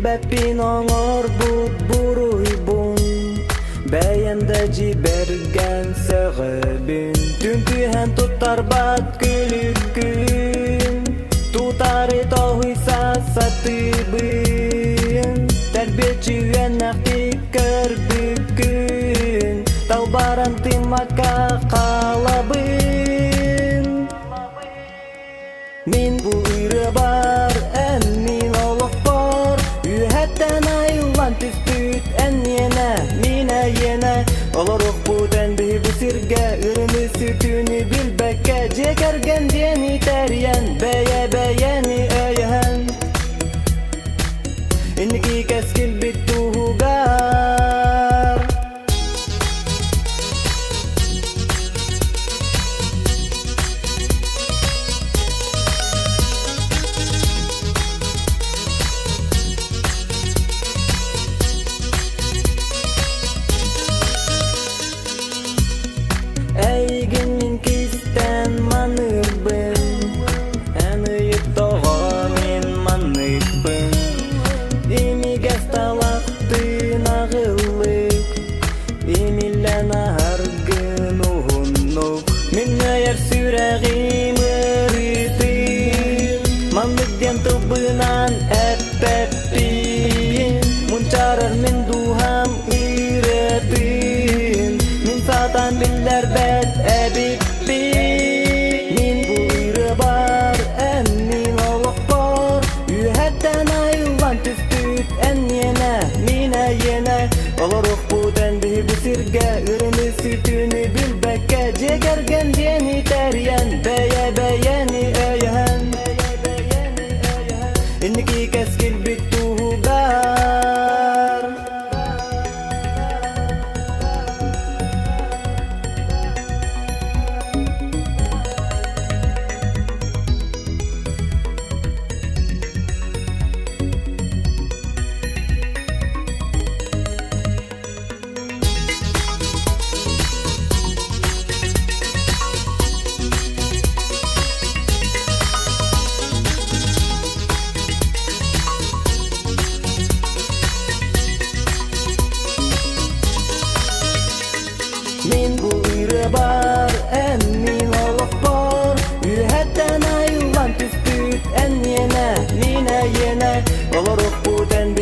Beppin oңor buruybun Beyemde cibergen sebebin Tünkühen tutar bat külükün Tutari tohuysa satibin Terbiyeciyen nakti körbükün Taubaran timaka kalabin Min buyru bar en min oluq bor Ühetten ayılan tüspüt en yene mine yene Oluruk buden bihi sirge ürünü sütünü bilbekke Cekergen diyeni teryen beye beyeni öyhen İnniki keskil bittuhugar Eygin min kisten manırbın Enıyıp doğar min manıkbın İmi gestalaqtın ağıllık İmillen ahargın uhunluk Min nöyer süreğim ırıtın Manlık diyen tıbbınan eppepin Muncarar min duham ırıtın Min satan biller bet ebipin Min buyru bar en min oluq bor Ühetten ayılan tüspüt en yene mine yene Oluruk buden bihi sirge ürünü sütünü bilbekke Cegergen diyeni teryen beye beyeni öyhen İnniki keskil bittuhugar Min buyru bar en min oluq bor Ühetten ayılan tüspüt en yene mine yene Oluruk buden